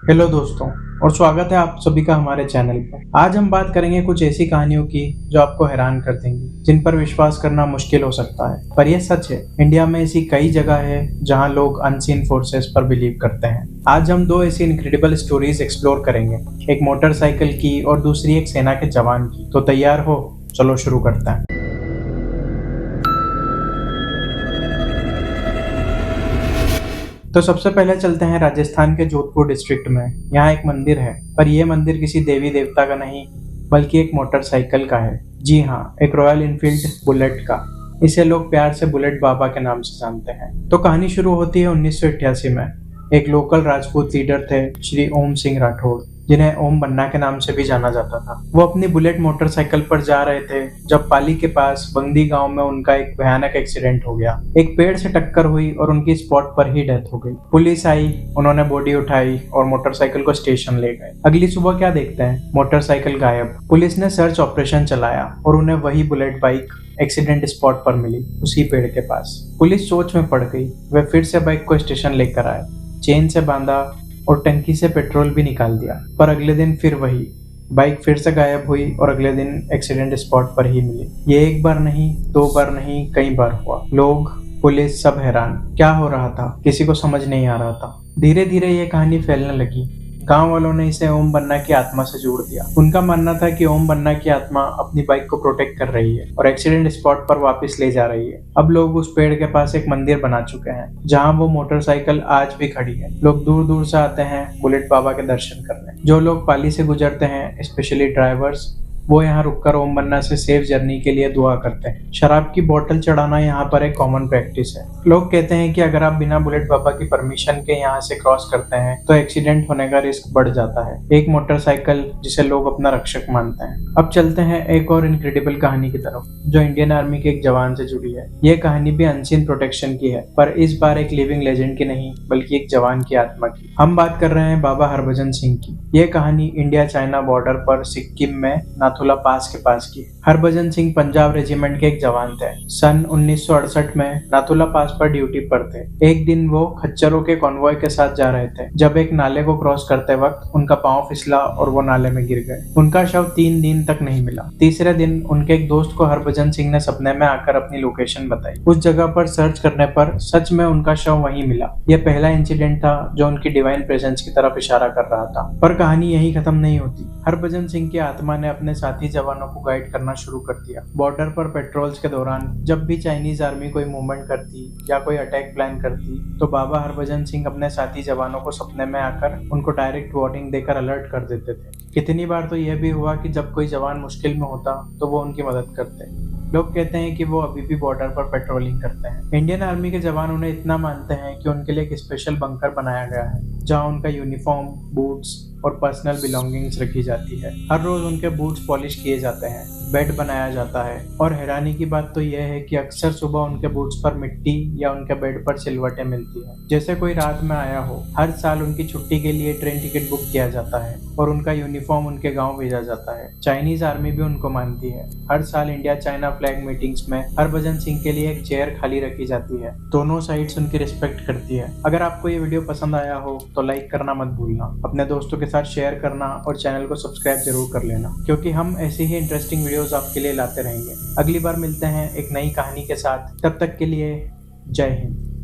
Hello दोस्तों और स्वागत है आप सभी का हमारे चैनल पर। आज हम बात करेंगे कुछ ऐसी कहानियों की जो आपको हैरान कर देंगी, जिन पर विश्वास करना मुश्किल हो सकता है, पर यह सच है। इंडिया में ऐसी कई जगह है जहां लोग अनसीन फोर्सेस पर बिलीव करते हैं। आज हम दो ऐसी इनक्रेडिबल स्टोरीज एक्सप्लोर करेंगे, एक मोटरसाइकिल की और दूसरी एक सेना के जवान की। तो तैयार हो? चलो शुरू करते हैं। तो सबसे पहले चलते हैं राजस्थान के जोधपुर डिस्ट्रिक्ट में। यहाँ एक मंदिर है, पर यह मंदिर किसी देवी देवता का नहीं बल्कि एक मोटरसाइकिल का है। जी हाँ, एक रॉयल इनफील्ड बुलेट का। इसे लोग प्यार से बुलेट बाबा के नाम से जानते हैं। तो कहानी शुरू होती है 1988 में। एक लोकल राजपूत लीडर थे श्री ओम सिंह राठौड़, जिन्हें ओम बन्ना के नाम से भी जाना जाता था। वो अपनी बुलेट मोटरसाइकिल पर जा रहे थे जब पाली के पास बंगदी गांव में उनका एक भयानक एक्सीडेंट हो गया। एक पेड़ से टक्कर हुई और उनकी स्पॉट पर ही डेथ हो गई। पुलिस आई, उन्होंने बॉडी उठाई और मोटरसाइकिल को स्टेशन ले गए। अगली सुबह क्या देखते हैं? मोटरसाइकिल गायब। पुलिस ने सर्च ऑपरेशन चलाया और उन्हें वही बुलेट बाइक एक्सीडेंट स्पॉट पर मिली, उसी पेड़ के पास। पुलिस सोच में पड़ गई। वे फिर से बाइक को स्टेशन लेकर आए, चेन से बांधा और टंकी से पेट्रोल भी निकाल दिया। पर अगले दिन फिर वही बाइक फिर से गायब हुई और अगले दिन एक्सीडेंट स्पॉट पर ही मिली। ये एक बार नहीं, दो बार नहीं, कई बार हुआ। लोग, पुलिस सब हैरान। क्या हो रहा था? किसी को समझ नहीं आ रहा था। धीरे धीरे ये कहानी फैलने लगी। गांव वालों ने इसे ओम बन्ना की आत्मा से जोड़ दिया। उनका मानना था कि ओम बन्ना की आत्मा अपनी बाइक को प्रोटेक्ट कर रही है और एक्सीडेंट स्पॉट पर वापस ले जा रही है। अब लोग उस पेड़ के पास एक मंदिर बना चुके हैं जहां वो मोटरसाइकिल आज भी खड़ी है। लोग दूर दूर से आते हैं बुलेट बाबा के दर्शन करने। जो लोग पाली से गुजरते हैं, स्पेशली ड्राइवर्स, वो यहाँ रुककर ओम बन्ना से सेफ जर्नी के लिए दुआ करते हैं। शराब की बोतल चढ़ाना यहाँ पर एक कॉमन प्रैक्टिस है। लोग कहते हैं कि अगर आप बिना बुलेट बाबा की परमिशन के यहाँ से क्रॉस करते हैं तो एक्सीडेंट होने का रिस्क बढ़ जाता है। एक मोटरसाइकिल जिसे लोग अपना रक्षक मानते हैं। अब चलते हैं एक और इनक्रेडिबल कहानी की तरफ, जो इंडियन आर्मी के एक जवान से जुड़ी है। ये कहानी भी अनसीन प्रोटेक्शन की है, पर इस बार एक लिविंग लेजेंड की नहीं बल्कि एक जवान की आत्मा की। हम बात कर रहे हैं बाबा हरभजन सिंह की। ये कहानी इंडिया चाइना बॉर्डर पर सिक्किम में नाथुला पास के पास की। हरभजन सिंह पंजाब रेजिमेंट के एक जवान थे। सन 1968 में नाथुला पास पर ड्यूटी पर थे। एक दिन वो खच्चरों के कॉन्वॉय के साथ जा रहे थे जब एक नाले को क्रॉस करते वक्त उनका पांव फिसला और वो नाले में गिर गए। उनका शव 3 दिन तक नहीं मिला। तीसरे दिन उनके एक दोस्त को हरभजन सिंह ने सपने में आकर अपनी लोकेशन बताई। उस जगह पर सर्च करने पर सच में उनका शव वहीं मिला। यह पहला इंसिडेंट था जो उनकी डिवाइन प्रेजेंस की तरफ इशारा कर रहा था। पर कहानी यही खत्म नहीं होती। हरभजन सिंह की आत्मा ने अपने साथी जवानों को गाइड करना शुरू कर दिया। बॉर्डर पर पेट्रोल्स के दौरान जब भी चाइनीज आर्मी कोई मूवमेंट करती या कोई अटैक प्लान करती तो बाबा हरभजन सिंह अपने साथी जवानों को सपने में आकर उनको डायरेक्ट वार्निंग देकर अलर्ट कर देते थे। कितनी बार तो यह भी हुआ कि जब कोई जवान मुश्किल में होता तो वो उनकी मदद करते। लोग कहते हैं कि वो अभी भी बॉर्डर पर पेट्रोलिंग करते हैं। इंडियन आर्मी के जवान उन्हें इतना मानते हैं कि उनके लिए एक स्पेशल बंकर बनाया गया है जहां उनका यूनिफॉर्म, बूट्स और पर्सनल बिलोंगिंग्स रखी जाती है। हर रोज उनके बूट्स पॉलिश किए जाते हैं, बेड बनाया जाता है और हैरानी की बात तो यह है कि अक्सर सुबह उनके बूट्स पर मिट्टी या उनके बेड पर सिलवटें मिलती हैं, जैसे कोई रात में आया हो। हर साल उनकी छुट्टी के लिए ट्रेन टिकट बुक किया जाता है और उनका यूनिफॉर्म उनके गांव भेजा जाता है। चाइनीज आर्मी भी उनको मानती है। हर साल इंडिया चाइना फ्लैग मीटिंग्स में हरभजन सिंह के लिए एक चेयर खाली रखी जाती है। दोनों साइड्स उनकी रिस्पेक्ट करती है। अगर आपको ये वीडियो पसंद आया हो तो लाइक करना मत भूलना, अपने दोस्तों के साथ शेयर करना और चैनल को सब्सक्राइब जरूर कर लेना, क्योंकि हम ऐसे ही इंटरेस्टिंग वीडियोस आपके लिए लाते रहेंगे। अगली बार मिलते हैं एक नई कहानी के साथ। तब तक के लिए जय हिंद।